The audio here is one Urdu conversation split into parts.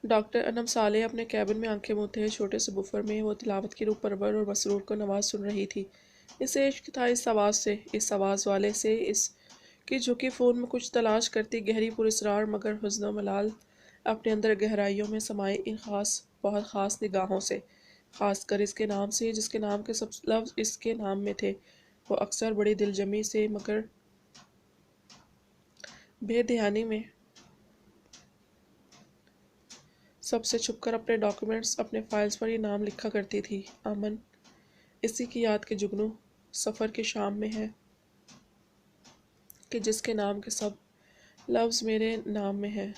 ڈاکٹر انم صالح اپنے کیبن میں آنکھیں موندے چھوٹے سے بفر میں وہ تلاوت کی روح پرور اور مسرور کو نواز سن رہی تھی۔ اسے عشق تھا اس آواز سے، اس آواز والے سے، اس کی جھکی فون میں کچھ تلاش کرتی گہری پراسرار مگر حزن و ملال اپنے اندر گہرائیوں میں سمائے ان خاص بہت خاص نگاہوں سے، خاص کر اس کے نام سے جس کے نام کے سب لفظ اس کے نام میں تھے۔ وہ اکثر بڑی دل جمی سے مگر بے دھیانی میں سب سے چھپ کر اپنے ڈاکیومنٹس اپنے فائلز پر یہ نام لکھا کرتی تھی، امن۔ اسی کی یاد کے جگنو سفر کی شام میں ہے کہ جس کے نام کے سب لفظ میرے نام میں ہیں۔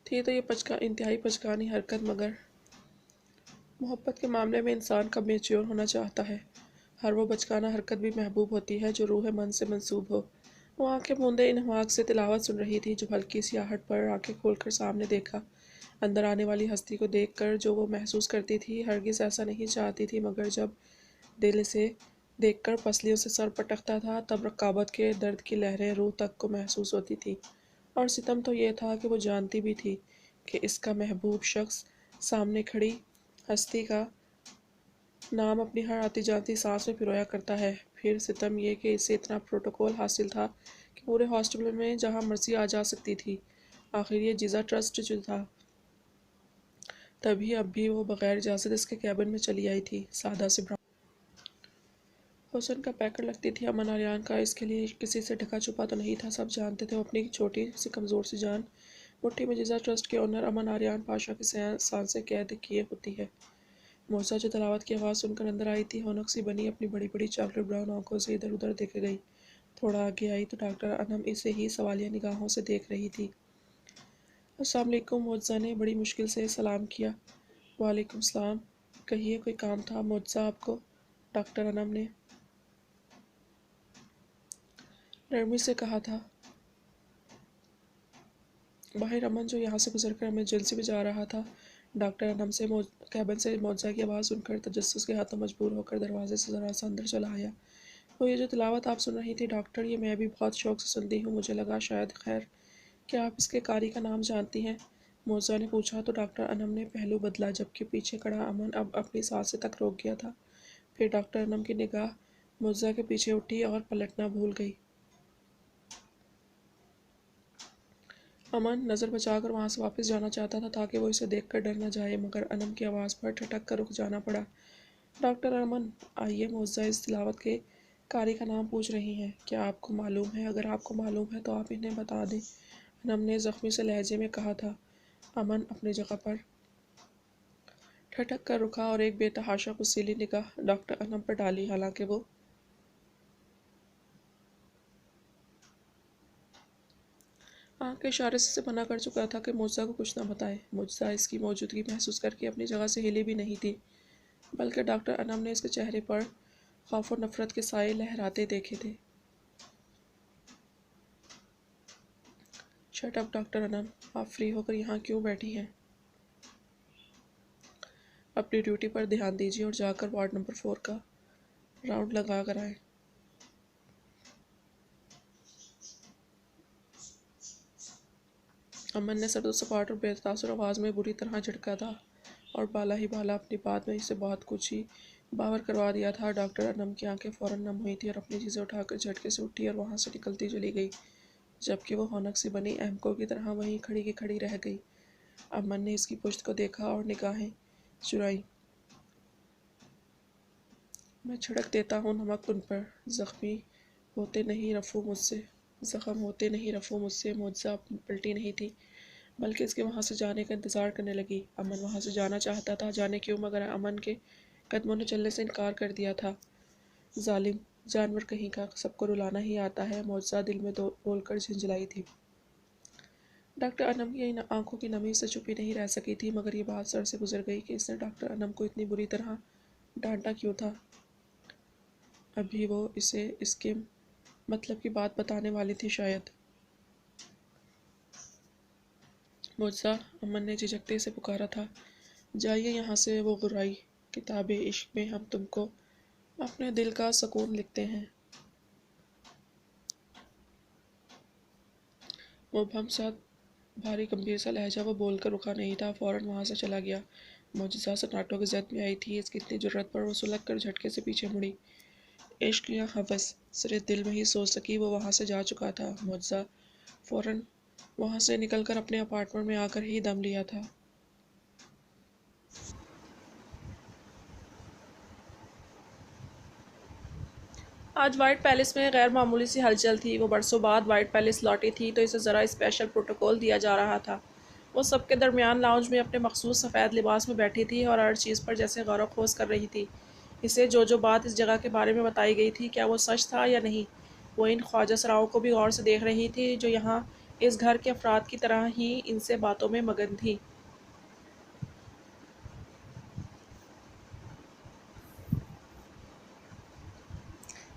تھی تو یہ انتہائی پچکانی حرکت مگر محبت کے معاملے میں انسان کب میچیور ہونا چاہتا ہے۔ ہر وہ بچکانہ حرکت بھی محبوب ہوتی ہے جو روح من سے منسوب ہو۔ وہ آنکھیں موندے انہماک سے تلاوت سن رہی تھی جو ہلکی سی آہٹ پر آنکھیں کھول کر سامنے دیکھا، اندر آنے والی ہستی کو دیکھ کر جو وہ محسوس کرتی تھی ہرگز ایسا نہیں چاہتی تھی مگر جب دل اسے دیکھ کر پسلیوں سے سر پٹکتا تھا تب رقابت کے درد کی لہریں روح تک کو محسوس ہوتی تھی۔ اور ستم تو یہ تھا کہ وہ جانتی بھی تھی کہ اس کا محبوب شخص سامنے کھڑی ہستی کا نام اپنی ہر آتی جاتی سانس میں پرویا کرتا ہے۔ پھر ستم یہ کہ اسے اتنا پروٹوکول حاصل تھا کہ پورے ہاسپٹل میں جہاں مرضی آ جا سکتی تھی۔ آخر یہ جیزا ٹرسٹ جو تھا تبھی اب بھی وہ بغیر اجازت اس کے کیبن میں چلی آئی تھی، سادہ سے براؤن حسن کا پیکر لگتی تھی امن آریان کا، اس کے لیے کسی سے ڈھکا چھپا تو نہیں تھا، سب جانتے تھے وہ اپنی چھوٹی سی کمزور سی جان مٹھی میں جیزا ٹرسٹ کے اونر امن آریان پاشا کی سانسیں قید کیے ہوتی ہے۔ موزہ جو تلاوت کی آواز سن کر اندر آئی تھی ہونک سی بنی اپنی بڑی بڑی چاکلیٹ براؤن آنکھوں سے ادھر ادھر دیکھے گئی۔ تھوڑا آگے آئی تو ڈاکٹر انم اسے ہی سوالیہ نگاہوں سے دیکھ رہی تھی۔ السلام علیکم، معجزہ نے بڑی مشکل سے سلام کیا۔ وعلیکم السلام، کہیے کوئی کام تھا معجزہ آپ کو؟ ڈاکٹر انم نے نرمی سے کہا تھا۔ باہر امن جو یہاں سے گزر کر ایمرجنسی میں جا رہا تھا، ڈاکٹر انم سے کیبن سے معجزہ کی آواز سن کر تجسس کے ہاتھوں مجبور ہو کر دروازے سے ذرا سا اندر چلا آیا۔ وہ یہ جو تلاوت آپ سن رہی تھی ڈاکٹر، یہ میں بھی بہت شوق سے سنتی ہوں، مجھے لگا شاید خیر کیا آپ اس کے قاری کا نام جانتی ہیں؟ معجزہ نے پوچھا تو ڈاکٹر انم نے پہلو بدلا جبکہ پیچھے کھڑا امن اب اپنی سانسیں تک روک گیا تھا۔ پھر ڈاکٹر انم کی نگاہ معجزہ کے پیچھے اٹھی اور پلٹنا بھول گئی۔ امن نظر بچا کر وہاں سے واپس جانا چاہتا تھا تاکہ وہ اسے دیکھ کر ڈر نہ جائے مگر انم کی آواز پر ٹھٹک کر رک جانا پڑا۔ ڈاکٹر امن آئیے، معجزہ اس تلاوت کے قاری کا نام پوچھ رہی ہیں، کیا آپ کو معلوم ہے؟ اگر آپ کو معلوم ہے تو آپ انہیں بتا دیں، انم نے زخمی سے لہجے میں کہا تھا۔ امن اپنی جگہ پر ٹھٹک کر رکا اور ایک بے تحاشا غصیلی نگاہ ڈاکٹر انم پر ڈالی، حالانکہ وہ آنکھ کے اشارے سے منع کر چکا تھا کہ معجزہ کو کچھ نہ بتائے۔ معجزہ اس کی موجودگی محسوس کر کے اپنی جگہ سے ہلی بھی نہیں تھی، بلکہ ڈاکٹر انم نے اس کے چہرے پر خوف و نفرت کے سائے لہراتے دیکھے تھے۔ شٹ اپ ڈاکٹر انم، آپ فری ہو کر یہاں کیوں بیٹھی ہیں؟ اپنی ڈیوٹی پر دھیان دیجیے اور جا کر وارڈ نمبر 4 کا راؤنڈ لگا کر آئیں۔ امن نے سرد و سپاٹ اور بے تاثر آواز میں بری طرح جھٹکا تھا اور بالا ہی بالا اپنی بات میں اسے بہت کچھ ہی باور کروا دیا تھا۔ ڈاکٹر انم کی آنکھیں فوراً نم ہوئی تھیں اور اپنی چیزیں اٹھا کر جھٹکے سے اٹھی اور وہاں سے نکلتی چلی گئی، جبکہ وہ ہونک سی بنی احمقوں کی طرح وہیں کھڑی کی کھڑی رہ گئی۔ امن نے اس کی پشت کو دیکھا اور نگاہیں چرائیں۔ میں چھڑک دیتا ہوں نمک ان پر، زخم ہوتے نہیں رفو مجھ سے۔ معجزہ پلٹی نہیں تھی بلکہ اس کے وہاں سے جانے کا انتظار کرنے لگی۔ امن وہاں سے جانا چاہتا تھا، جانے کیوں مگر امن کے قدموں نے چلنے سے انکار کر دیا تھا۔ ظالم جانور کہیں کا، سب کو رلانا ہی آتا ہے، معجزہ دل میں بول کر جھنجھلائی تھی۔ ڈاکٹر انم کی آنکھوں کی نمی سے چھپی نہیں رہ سکی تھی مگر یہ بات سر سے گزر گئی کہ اس نے ڈاکٹر انم کو اتنی بری طرح ڈانٹا کیوں تھا۔ ابھی وہ اسے اس کے مطلب کی بات بتانے والی تھی شاید۔ معجزہ، امن نے جھجکتے سے پکارا تھا۔ جائیے یہاں سے، وہ غرائی، کتاب عشق میں ہم تم کو اپنے دل کا سکون لکھتے ہیں۔ مبہم سا بھاری گمبھیر سا لہجہ وہ بول کر رکا نہیں تھا، فوراً وہاں سے چلا گیا۔ معجزہ سناٹوں کی زد میں آئی تھی، اس کی اتنی جرأت پر وہ سلگ کر جھٹکے سے پیچھے مڑی۔ عشق یا ہوس صرف دل میں ہی سوچ سکی، وہ وہاں سے جا چکا تھا۔ معجزہ فوراً وہاں سے نکل کر اپنے اپارٹمنٹ میں آ کر ہی دم لیا تھا۔ آج وائٹ پیلس میں غیر معمولی سی ہلچل تھی۔ وہ برسوں بعد وائٹ پیلس لوٹی تھی تو اسے ذرا اسپیشل پروٹوکول دیا جا رہا تھا۔ وہ سب کے درمیان لاؤنج میں اپنے مخصوص سفید لباس میں بیٹھی تھی اور ہر چیز پر جیسے غور و خوض کر رہی تھی۔ اسے جو بات اس جگہ کے بارے میں بتائی گئی تھی، کیا وہ سچ تھا یا نہیں؟ وہ ان خواجہ سراؤں کو بھی غور سے دیکھ رہی تھی جو یہاں اس گھر کے افراد کی طرح ہی ان سے باتوں میں مگن تھیں۔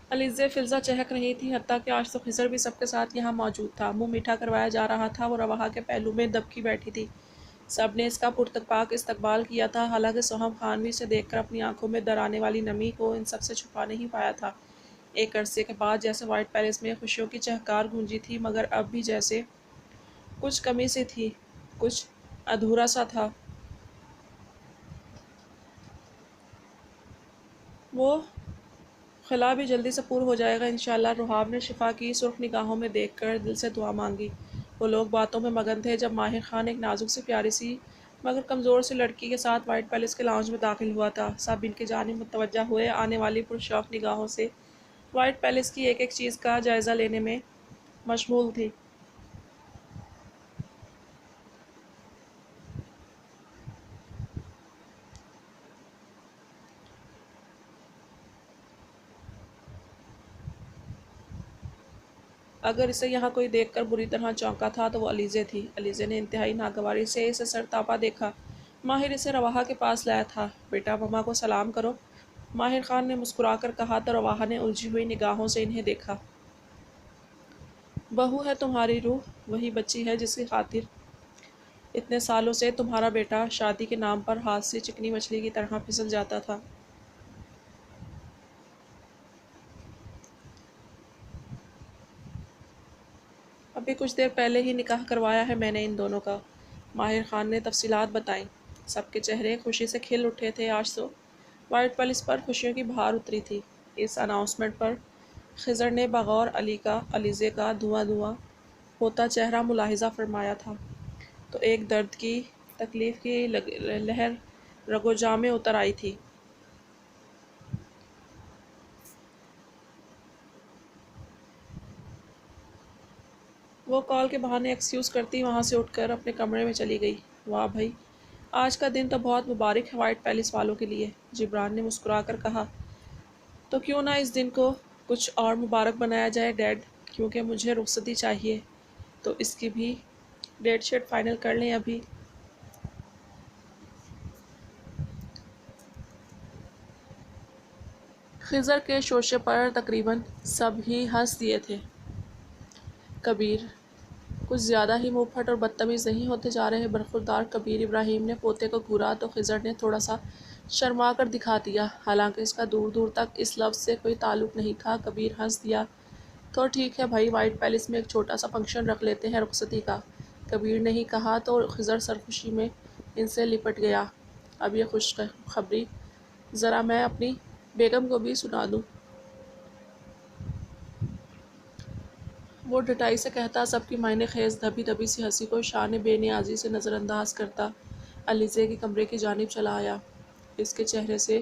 علیزے فلزا چہک رہی تھی، حتیٰ کہ آج تو خضر بھی سب کے ساتھ یہاں موجود تھا۔ منہ میٹھا کروایا جا رہا تھا۔ وہ رواحہ کے پہلو میں دبکی بیٹھی تھی۔ سب نے اس کا پرتپاک استقبال کیا تھا، حالانکہ سوہم خان بھی اسے دیکھ کر اپنی آنکھوں میں در آنے والی نمی کو ان سب سے چھپا نہیں پایا تھا۔ ایک عرصے کے بعد جیسے وائٹ پیلس میں خوشیوں کی چہکار گونجی تھی، مگر اب بھی جیسے کچھ کمی سی تھی، کچھ ادھورا سا تھا۔ وہ خلا بھی جلدی سے پور ہو جائے گا انشاءاللہ، رحاب نے شفا کی سرخ نگاہوں میں دیکھ کر دل سے دعا مانگی۔ وہ لوگ باتوں میں مگن تھے جب ماہر خان ایک نازک سی پیاری سی مگر کمزور سی لڑکی کے ساتھ وائٹ پیلس کے لاؤنج میں داخل ہوا تھا۔ سب ان کی جانب متوجہ ہوئے، آنے والی پرشوق نگاہوں سے وائٹ پیلس کی ایک ایک چیز کا جائزہ لینے میں مشغول تھی۔ اگر اسے یہاں کوئی دیکھ کر بری طرح چونکا تھا تو وہ علیزے تھی۔ علیزے نے انتہائی ناگواری سے اسے سر تاپا دیکھا۔ ماہر اسے رواحہ کے پاس لایا تھا۔ بیٹا، مما کو سلام کرو، ماہر خان نے مسکرا کر کہا تو رواحہ نے الجھی ہوئی نگاہوں سے انہیں دیکھا۔ بہو ہے تمہاری روح، وہی بچی ہے جس کی خاطر اتنے سالوں سے تمہارا بیٹا شادی کے نام پر ہاتھ سے چکنی مچھلی کی طرح پھسل جاتا تھا۔ ابھی کچھ دیر پہلے ہی نکاح کروایا ہے میں نے ان دونوں کا۔ ماہر خان نے تفصیلات بتائیں۔ سب کے چہرے خوشی سے کھل اٹھے تھے۔ آج تو وائٹ پیلس پر خوشیوں کی بہار اتری تھی۔ اس اناؤنسمنٹ پر خضر نے بغور علی کا علیزے کا دھواں دھواں ہوتا چہرہ ملاحظہ فرمایا تھا تو ایک درد کی، تکلیف کی لہر رگ و جاں میں اتر آئی تھی۔ وہ کال کے بہانے ایکسکیوز کرتی وہاں سے اٹھ کر اپنے کمرے میں چلی گئی۔ واہ بھئی، آج کا دن تو بہت مبارک ہے وائٹ پیلس والوں کے لیے، جبران نے مسکرا کر کہا۔ تو کیوں نہ اس دن کو کچھ اور مبارک بنایا جائے ڈیڈ، کیونکہ مجھے رخصتی چاہیے، تو اس کی بھی ڈیٹ شیٹ فائنل کر لیں ابھی۔ خضر کے شوشے پر تقریباً سب ہی ہنس دیے تھے۔ کبیر کچھ زیادہ ہی منہ پھٹ اور بدتمیز نہیں ہوتے جا رہے؟ برخوردار کبیر ابراہیم نے پوتے کو گھورا تو خضر نے تھوڑا سا شرما کر دکھا دیا، حالانکہ اس کا دور دور تک اس لفظ سے کوئی تعلق نہیں تھا۔ کبیر ہنس دیا تو ٹھیک ہے بھائی، وائٹ پیلس میں ایک چھوٹا سا فنکشن رکھ لیتے ہیں رخصتی کا، کبیر نے ہی کہا تو خضر سرخوشی میں ان سے لپٹ گیا۔ اب یہ خوشخبری ذرا میں اپنی بیگم کو بھی سنا دوں۔ وہ ڈٹائی سے کہتا، سب کی معنی خیز دبی دبی سی ہنسی کو شان بے نیازی سے نظر انداز کرتا علیزے کے کمرے کی جانب چلا آیا۔ اس کے چہرے سے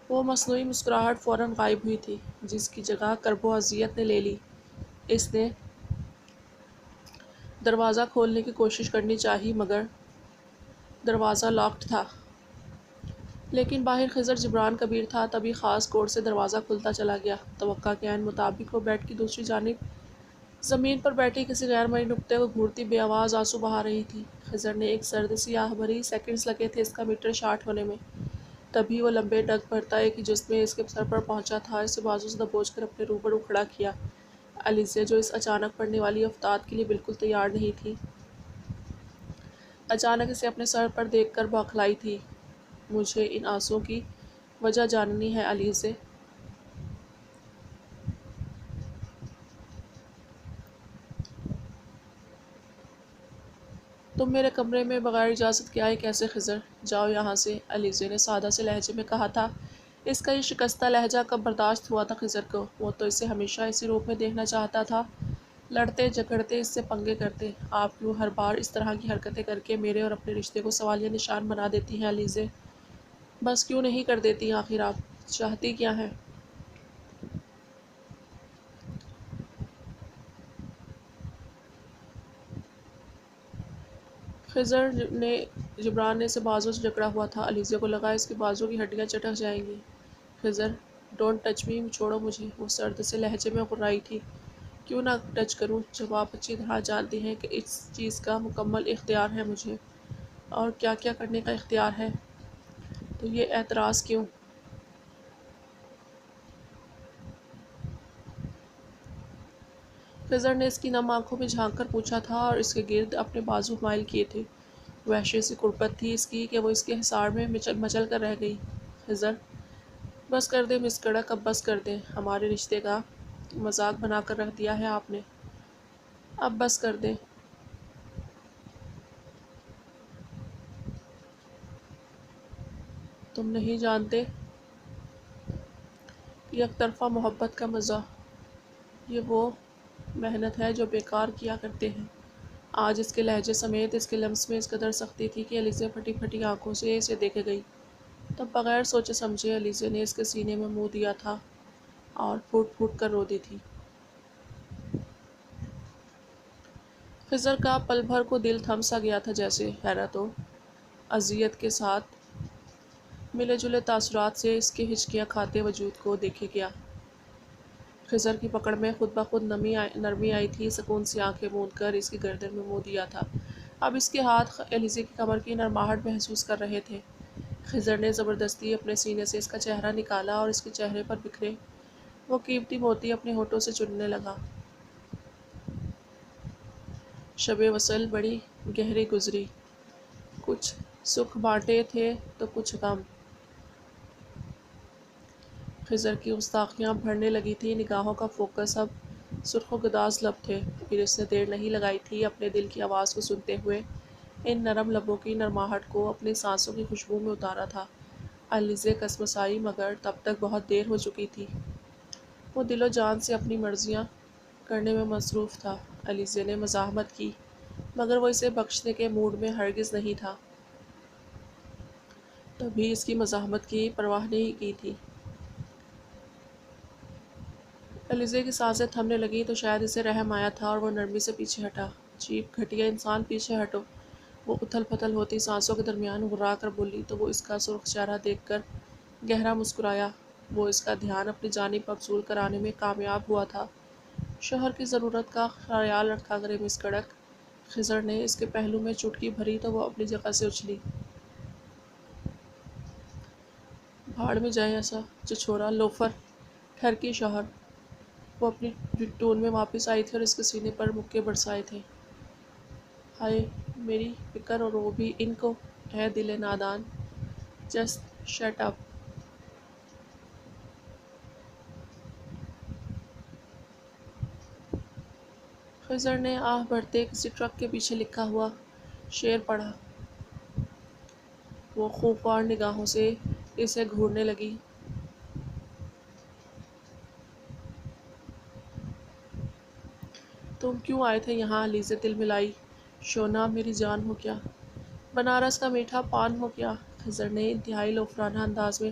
وہ مصنوعی مسکراہٹ فوراً غائب ہوئی تھی، جس کی جگہ کرب و اذیت نے لے لی۔ اس نے دروازہ کھولنے کی کوشش کرنی چاہی، مگر دروازہ لاکڈ تھا۔ لیکن باہر خضر جبران کبیر تھا، تبھی خاص کوڈ سے دروازہ کھلتا چلا گیا۔ توقع کے عین مطابق وہ بیڈ کی دوسری جانب زمین پر بیٹھی کسی غیر مرئی نقطے کو گھورتی بے آواز آنسو بہا رہی تھی۔ خضر نے ایک سرد سی آہ بھری، سیکنڈز لگے تھے اس کا میٹر شارٹ ہونے میں، تبھی وہ لمبے ڈگ بھرتا ایک ہی جسم میں اس کے سر پر پہنچا تھا، اسے بازو سے دبوچ کر اپنے روبرو کھڑا کیا۔ علیزے جو اس اچانک پڑنے والی افتاد کے لیے بالکل تیار نہیں تھی، اچانک اسے اپنے سر پر دیکھ کر بوکھلائی تھی۔ مجھے ان آنسوؤں کی وجہ جاننی ہے علیزے، تم میرے کمرے میں بغیر اجازت کے آئے کیسے خضر؟ جاؤ یہاں سے، علیزے نے سادہ سے لہجے میں کہا تھا۔ اس کا یہ شکستہ لہجہ کب برداشت ہوا تھا خضر کو؟ وہ تو اسے ہمیشہ اسی روپ میں دیکھنا چاہتا تھا، لڑتے جھگڑتے، اس سے پنگے کرتے۔ آپ کیوں ہر بار اس طرح کی حرکتیں کر کے میرے اور اپنے رشتے کو سوالیہ نشان بنا دیتی ہیں علیزے؟ بس کیوں نہیں کر دیتی آخر آپ چاہتی کیا ہیں؟ خضر نے جبران نے اسے بازو سے جکڑا ہوا تھا، علیزے کو لگا اس کے بازو کی ہڈیاں چٹک جائیں گی۔ خضر، ڈونٹ ٹچ می، چھوڑو مجھے، وہ سرد سے لہجے میں غرائی تھی۔ کیوں نہ ٹچ کروں جب آپ اچھی طرح جانتی ہیں کہ اس چیز کا مکمل اختیار ہے مجھے، اور کیا کیا کرنے کا اختیار ہے، تو یہ اعتراض کیوں؟ خضر نے اس کی نم آنکھوں میں جھانک کر پوچھا تھا اور اس کے گرد اپنے بازو مائل کیے تھے۔ وحشی سی قربت تھی اس کی کہ وہ اس کے حصار میں مچل کر رہ گئی۔ خضر، بس کر دیں مس کڑک، اب بس کر دیں، ہمارے رشتے کا مذاق بنا کر رکھ دیا ہے آپ نے، اب بس کر دیں۔ تم نہیں جانتے یک طرفہ محبت کا مزہ، یہ وہ محنت ہے جو بیکار کیا کرتے ہیں۔ آج اس کے لہجے سمیت اس کے لمس میں اس قدر سختی تھی کہ علیزے پھٹی پھٹی آنکھوں سے اسے دیکھے گئی۔ تب بغیر سوچے سمجھے علیزے نے اس کے سینے میں منہ دیا تھا اور پھوٹ پھوٹ کر رو دی تھی۔ خضر کا پل بھر کو دل تھم سا گیا تھا، جیسے حیرت و اذیت کے ساتھ ملے جلے تاثرات سے اس کے ہچکیاں کھاتے وجود کو دیکھے گیا۔ خضر کی پکڑ میں خود بخود نرمی آئی تھی، سکون سی آنکھیں موند کر اس کی گردن میں منہ دیا تھا۔ اب اس کے ہاتھ علیزے کی کمر کی نرماہٹ محسوس کر رہے تھے۔ خضر نے زبردستی اپنے سینے سے اس کا چہرہ نکالا اور اس کے چہرے پر بکھرے وہ قیمتی موتی اپنے ہونٹوں سے چننے لگا۔ شب وصل بڑی گہری گزری، کچھ سکھ بانٹے تھے تو کچھ غم۔ خضر کی گستاخیاں بڑھنے لگی تھی، نگاہوں کا فوکس اب سرخ و گداز لب تھے۔ پھر اس نے دیر نہیں لگائی تھی، اپنے دل کی آواز کو سنتے ہوئے ان نرم لبوں کی نرماہٹ کو اپنی سانسوں کی خوشبو میں اتارا تھا۔ علیزے کسمسائی، مگر تب تک بہت دیر ہو چکی تھی۔ وہ دل و جان سے اپنی مرضیاں کرنے میں مصروف تھا۔ علیزے نے مزاحمت کی، مگر وہ اسے بخشنے کے موڈ میں ہرگز نہیں تھا۔ تبھی اس کی مزاحمت کی پرواہ نہیں کی تھی۔ علیزے کی سانسیں تھمنے لگیں تو شاید اسے رحم آیا تھا اور وہ نرمی سے پیچھے ہٹا۔ عجیب گھٹیا انسان، پیچھے ہٹو، وہ اتھل پھتل ہوتی سانسوں کے درمیان گھبرا کر بولی تو وہ اس کا سرخ چہرہ دیکھ کر گہرا مسکرایا۔ وہ اس کا دھیان اپنی جانب مبذول کرانے میں کامیاب ہوا تھا۔ شوہر کی ضرورت کا خیال رکھا کرے مس کڑک۔ خضر نے اس کے پہلو میں چٹکی بھری تو وہ اپنی جگہ سے اچھلی۔ بھاڑ میں جائے ایسا چچھورا لوفر، ٹھرکی شوہر۔ وہ اپنی ٹون میں واپس آئی تھی اور اس کے سینے پر مکے برسائے تھے۔ ہائے میری فکر، اور وہ بھی ان کو، اے دل نادان، جسٹ شٹ اپ۔ خضر نے آہ بھرتے کسی ٹرک کے پیچھے لکھا ہوا شعر پڑھا۔ وہ خوفوار نگاہوں سے اسے گھورنے لگی۔ تم کیوں آئے تھے یہاں علیزے تل ملائی؟ شونا میری جان ہو کیا؟ بنارس کا میٹھا پان ہو کیا؟ خضر نے انتہائی لوفرانہ انداز میں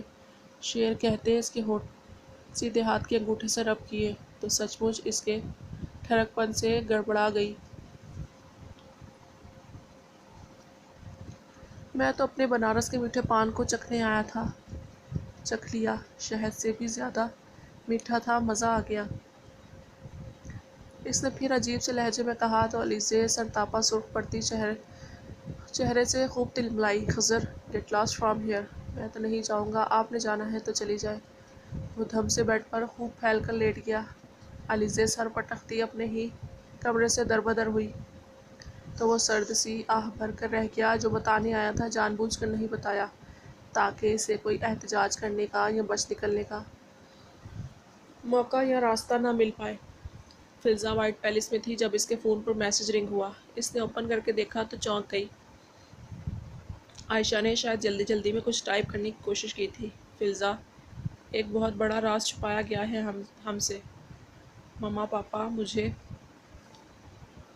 شعر کہتے اس کے ہونٹ سیدھے ہاتھ کے انگوٹھے سے رب کیے تو سچ مچ اس کے ٹھڑک پن سے گڑبڑا گئی۔ میں تو اپنے بنارس کے میٹھے پان کو چکھنے آیا تھا، چکھ لیا، شہد سے بھی زیادہ میٹھا تھا، مزہ آ گیا۔ اس نے پھر عجیب سے لہجے میں کہا تو علیزے سرتاپا سرخ پڑتی چہرے سے خوب تلملائی۔ خضر، گیٹ لاسٹ فرام ہیئر، میں تو نہیں جاؤں گا، آپ نے جانا ہے تو چلی جائے۔ وہ دھم سے بیڈ پر خوب پھیل کر لیٹ گیا۔ علیزے سر پٹکتی اپنے ہی کمرے سے دربدر ہوئی تو وہ سرد سی آہ بھر کر رہ گیا۔ جو بتانے آیا تھا جان بوجھ کر نہیں بتایا تاکہ اسے کوئی احتجاج کرنے کا یا بچ نکلنے کا موقع یا راستہ نہ مل پائے۔ فلزا وائٹ پیلس میں تھی جب اس کے فون پر میسج رنگ ہوا۔ اس نے اوپن کر کے دیکھا تو چونک گئی۔ عائشہ نے شاید جلدی جلدی میں کچھ ٹائپ کرنے کی کوشش کی تھی۔ فلزا، ایک بہت بڑا راز چھپایا گیا ہے ہم سے۔ مما پاپا مجھے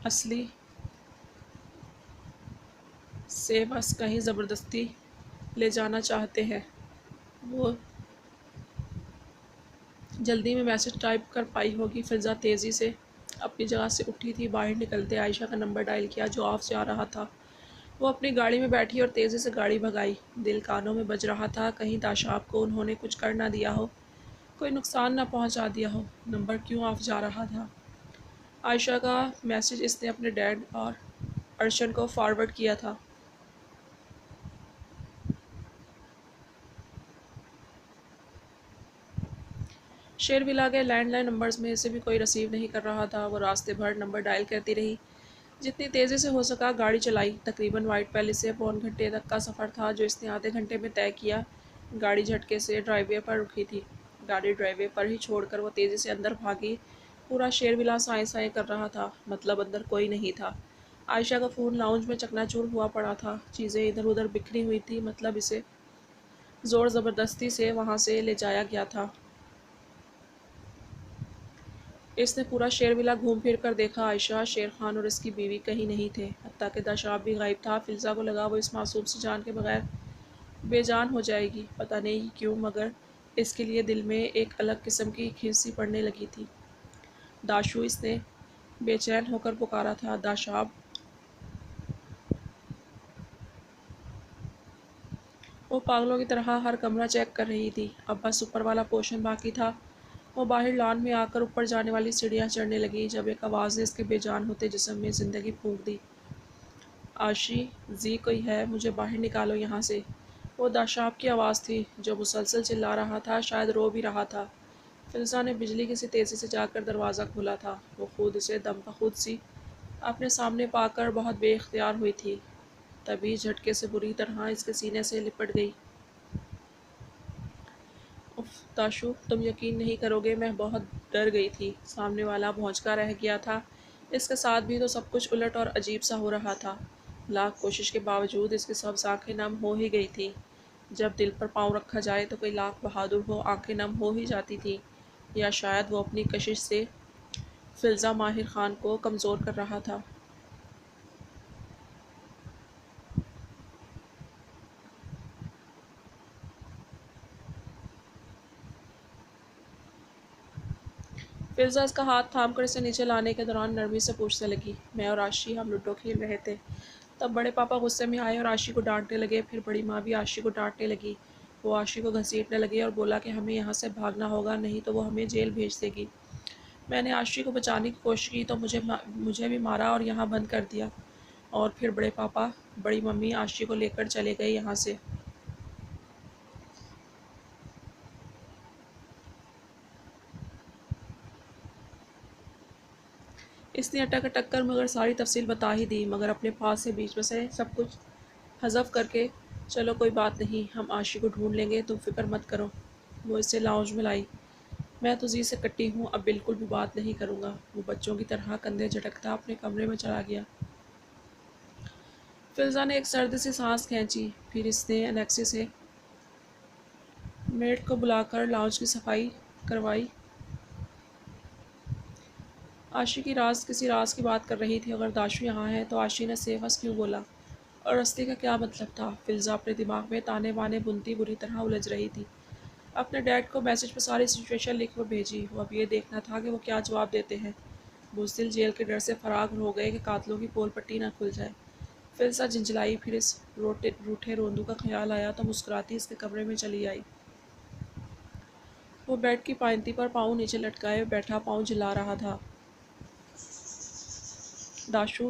اصلی سے بس کہیں زبردستی لے جانا چاہتے ہیں۔ وہ جلدی میں میسج ٹائپ کر پائی ہوگی۔ فلزا تیزی سے اپنی جگہ سے اٹھی تھی۔ باہر نکلتے عائشہ کا نمبر ڈائل کیا جو آف جا رہا تھا۔ وہ اپنی گاڑی میں بیٹھی اور تیزی سے گاڑی بھگائی۔ دل کانوں میں بج رہا تھا، کہیں داشاب کو انہوں نے کچھ کر نہ دیا ہو، کوئی نقصان نہ پہنچا دیا ہو۔ نمبر کیوں آف جا رہا تھا؟ عائشہ کا میسج اس نے اپنے ڈیڈ اور ارشن کو فارورڈ کیا تھا۔ شیر ولا کے لینڈ لائن نمبرز میں سے بھی کوئی ریسیو نہیں کر رہا تھا۔ وہ راستے بھر نمبر ڈائل کرتی رہی، جتنی تیزی سے ہو سکا گاڑی چلائی۔ تقریباً وائٹ پیلس سے پون گھنٹے تک کا سفر تھا جو اس نے آدھے گھنٹے میں طے کیا۔ گاڑی جھٹکے سے ڈرائی وے پر رکی تھی۔ گاڑی ڈرائی وے پر ہی چھوڑ کر وہ تیزی سے اندر بھاگی۔ پورا شیر ولا سائیں سائیں کر رہا تھا، مطلب اندر کوئی نہیں تھا۔ عائشہ کا فون لاؤنج میں چکنا چور ہوا پڑا تھا، چیزیں ادھر ادھر بکھری ہوئی تھی، مطلب اسے زور زبردستی سے وہاں سے لے جایا گیا تھا۔ اس نے پورا شیر ولا گھوم پھر کر دیکھا۔ عائشہ، شیر خان اور اس کی بیوی کہیں نہیں تھے، حتیٰ کہ داشاب بھی غائب تھا۔ فلزا کو لگا وہ اس معصوم سی جان کے بغیر بے جان ہو جائے گی۔ پتہ نہیں کیوں مگر اس کے لیے دل میں ایک الگ قسم کی کھیسی پڑنے لگی تھی۔ داشو، اس نے بے چین ہو کر پکارا تھا۔ داشاب! وہ پاگلوں کی طرح ہر کمرہ چیک کر رہی تھی۔ اب بس اوپر والا پورشن باقی تھا۔ وہ باہر لان میں آ کر اوپر جانے والی سیڑھیاں چڑھنے لگی جب ایک آواز نے اس کے بے جان ہوتے جسم میں زندگی پھونک دی۔ عاشی زی، کوئی ہے؟ مجھے باہر نکالو یہاں سے۔ وہ داشاب کی آواز تھی جو مسلسل چلا رہا تھا، شاید رو بھی رہا تھا۔ فلزا نے بجلی کی سی تیزی سے جا کر دروازہ کھولا تھا۔ وہ خود اسے دم بخود سی اپنے سامنے پا کر بہت بے اختیار ہوئی تھی، تبھی جھٹکے سے بری طرح اس کے سینے سے لپٹ گئی۔ اف داشو، تم یقین نہیں کرو گے، میں بہت ڈر گئی تھی۔ سامنے والا بھونچکا رہ گیا تھا۔ اس کے ساتھ بھی تو سب کچھ الٹ اور عجیب سا ہو رہا تھا۔ لاکھ کوشش کے باوجود اس کی سبز آنکھیں نم ہو ہی گئی تھیں۔ جب دل پر پاؤں رکھا جائے تو کوئی لاکھ بہادر ہو، آنکھیں نم ہو ہی جاتی تھیں، یا شاید وہ اپنی کشش سے فلزا ماہر خان کو کمزور کر رہا تھا۔ فلزا اس کا ہاتھ تھام کر اسے نیچے لانے کے دوران نرمی سے پوچھنے لگی، میں اور عاشی ہم لوڈو کھیل رہے تھے، تب بڑے پاپا غصے میں آئے اور عاشی کو ڈانٹنے لگے، پھر بڑی ماں بھی عاشی کو ڈانٹنے لگی۔ وہ عاشی کو گھسیٹنے لگے اور بولا کہ ہمیں یہاں سے بھاگنا ہوگا، نہیں تو وہ ہمیں جیل بھیج دے گی۔ میں نے عاشی کو بچانے کی کوشش کی تو مجھے بھی مارا اور یہاں بند کر دیا، اور پھر بڑے پاپا بڑی ممی عاشی کو لے کر چلے گئے یہاں سے۔ اس نے اٹک اٹک کر مگر ساری تفصیل بتا ہی دی، مگر اپنے پاس سے بیچ میں سے سب کچھ حذف کر کے، چلو کوئی بات نہیں، ہم عاشی کو ڈھونڈ لیں گے، تم فکر مت کرو۔ وہ اسے لاؤنج میں لائی۔ میں تو زی سے کٹی ہوں، اب بالکل بھی بات نہیں کروں گا۔ وہ بچوں کی طرح کندھے جھٹکتا اپنے کمرے میں چلا گیا۔ فلزا نے ایک سرد سی سانس کھینچی، پھر اس نے انیکسی سے میڈ کو بلا کر لاؤنج کی صفائی کروائی۔ عاشی کسی راز کی بات کر رہی تھی، اگر داشو یہاں ہے تو عاشی نے سیف اس کیوں بولا، اور رستے کا کیا مطلب تھا؟ فلزا اپنے دماغ میں تانے بانے بنتی بری طرح الجھ رہی تھی۔ اپنے ڈیڈ کو میسج پر ساری سچویشن لکھ کر بھیجی، وہ اب یہ دیکھنا تھا کہ وہ کیا جواب دیتے ہیں۔ بزدل جیل کے ڈر سے فراغ ہو گئے کہ قاتلوں کی پول پٹی نہ کھل جائے۔ فلزا جھنجھلائی، پھر اس روٹھے روندو کا خیال آیا تو مسکراتی اس کے کمرے میں چلی آئی۔ وہ بیڈ کی پائنتی پر پاؤں نیچے لٹکائے بیٹھا پاؤں جھلا رہا تھا۔ داشو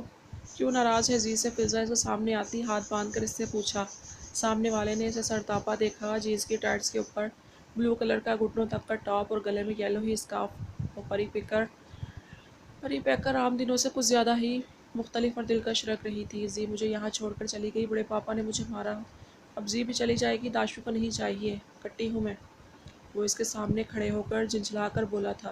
کیوں ناراض ہے زی سے؟ فلزا اس کے سامنے آتی ہاتھ باندھ کر اس سے پوچھا۔ سامنے والے نے اسے سرتاپا دیکھا، جینس کی ٹائٹس کے اوپر بلو کلر کا گھٹنوں تک کا ٹاپ اور گلے میں یلو ہی اسکارف۔ وہ پری پیکر عام دنوں سے کچھ زیادہ ہی مختلف اور دلکش لگ رہی تھی۔ زی مجھے یہاں چھوڑ کر چلی گئی، بڑے پاپا نے مجھے مارا، اب زی بھی چلی جائے گی۔ داشو کو نہیں چاہیے، کٹی ہوں میں، وہ اس کے سامنے کھڑے ہو کر جھنجھلا کر بولا تھا۔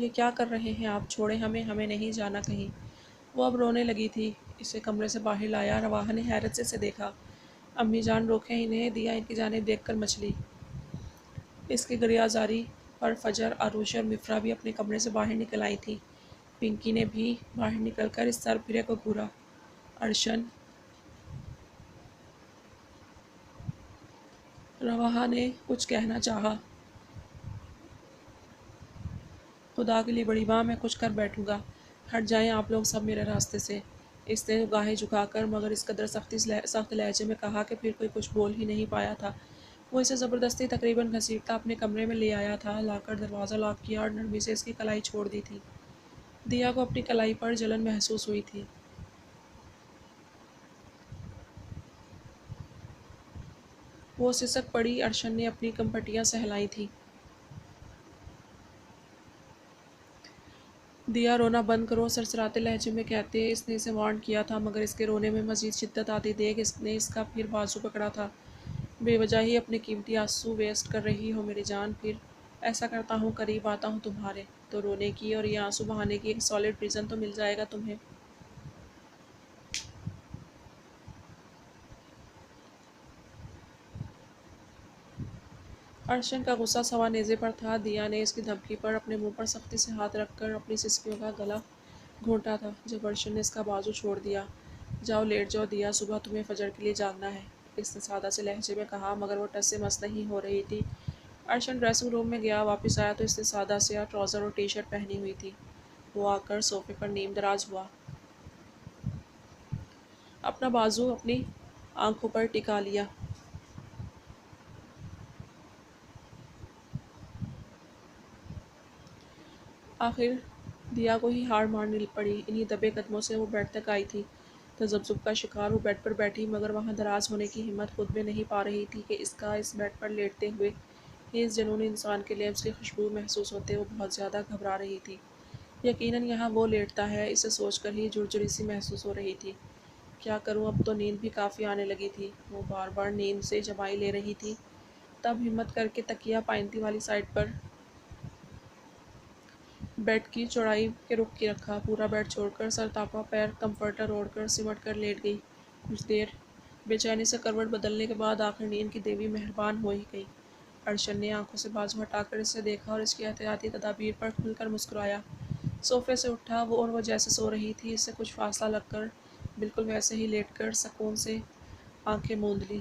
یہ کیا کر رہے ہیں آپ؟ چھوڑیں ہمیں، ہمیں نہیں جانا کہیں۔ وہ اب رونے لگی تھی۔ اسے کمرے سے باہر لایا۔ رواحہ نے حیرت سے اسے دیکھا۔ امی جان روکیں انہیں، دیا ان کی جانب دیکھ کر مچلی۔ اس کی گریہزاری پر فجر، عروشی اور مفرا بھی اپنے کمرے سے باہر نکل آئی تھیں۔ پنکی نے بھی باہر نکل کر اس سر پھرے کو گھورا۔ ارشن! رواحہ نے کچھ کہنا چاہا۔ خدا کے لیے بڑی ماں، میں کچھ کر بیٹھوں گا۔ ہٹ جائیں آپ لوگ سب میرے راستے سے۔ اس نے گاہیں جھکا کر مگر اس قدر سخت لہجے میں کہا کہ پھر کوئی کچھ بول ہی نہیں پایا تھا۔ وہ اسے زبردستی تقریباً گھسیٹتا اپنے کمرے میں لے آیا تھا، لا کر دروازہ لاک کیا اور نرمی سے اس کی کلائی چھوڑ دی تھی۔ دیا کو اپنی کلائی پر جلن محسوس ہوئی تھی۔ وہ سسک پڑی۔ ارشن نے اپنی کمپٹیاں سہلائی تھیں۔ دیا رونا بند کرو، سرسراتے لہجے میں کہتے اس نے اسے وارن کیا تھا، مگر اس کے رونے میں مزید شدت آتی دیکھ اس نے اس کا پھر بازو پکڑا تھا۔ بے وجہ ہی اپنے قیمتی آنسو ویسٹ کر رہی ہو میری جان، پھر ایسا کرتا ہوں قریب آتا ہوں تمہارے تو رونے کی اور یہ آنسو بہانے کی ایک سالڈ ریزن تو مل جائے گا تمہیں۔ ارشن کا غصہ سوا نیزے پر تھا۔ دیا نے اس کی دھمکی پر اپنے منہ پر سختی سے ہاتھ رکھ کر اپنی سسکیوں کا گلا گھونٹا تھا، جب ارشن نے اس کا بازو چھوڑ دیا۔ جاؤ لیٹ جاؤ دیا، صبح تمہیں فجر کے لیے جاگنا ہے، اس نے سادہ سے لہجے میں کہا، مگر وہ ٹس سے مس نہیں ہو رہی تھی۔ ارشن ڈریسنگ روم میں گیا، واپس آیا تو اس نے سادہ سیاہ ٹراؤزر اور ٹی شرٹ پہنی ہوئی تھی۔ وہ آ کر صوفے پر نیم دراز ہوا۔ اپنا بازو اپنی آنکھوں پر ٹکا لیا۔ آخر دیا کو ہی ہار ماننی پڑی۔ انہی دبے قدموں سے وہ بیڈ تک آئی تھی۔ تذبذب کا شکار وہ بیڈ پر بیٹھی، مگر وہاں دراز ہونے کی ہمت خود میں نہیں پا رہی تھی کہ اس کا اس بیڈ پر لیٹتے ہوئے ہی اس جنونی انسان کے لیمس کی خوشبو محسوس ہوتے وہ بہت زیادہ گھبرا رہی تھی۔ یقیناً یہاں وہ لیٹتا ہے، اسے سوچ کر ہی جھرجھری سی محسوس ہو رہی تھی۔ کیا کروں، اب تو نیند بھی کافی آنے لگی تھی۔ وہ بار بار نیند سے جمائی لے رہی تھی، تب ہمت کر کے تکیہ پائنتی والی سائڈ پر بیڈ کی چوڑائی کے رخ کی رکھا۔ پورا بیڈ چھوڑ کر سرتاپا پیر کمفرٹر اوڑھ کر سمٹ کر لیٹ گئی۔ کچھ دیر بے چینی سے کروٹ بدلنے کے بعد آخر نیند کی دیوی مہربان ہو ہی گئی۔ ارشن نے آنکھوں سے بازو ہٹا کر اسے دیکھا اور اس کی احتیاطی تدابیر پر کھل کر مسکرایا۔ صوفے سے اٹھا وہ اور وہ جیسے سو رہی تھی، اس سے کچھ فاصلہ لگ کر بالکل ویسے ہی لیٹ کر سکون سے آنکھیں موند لی۔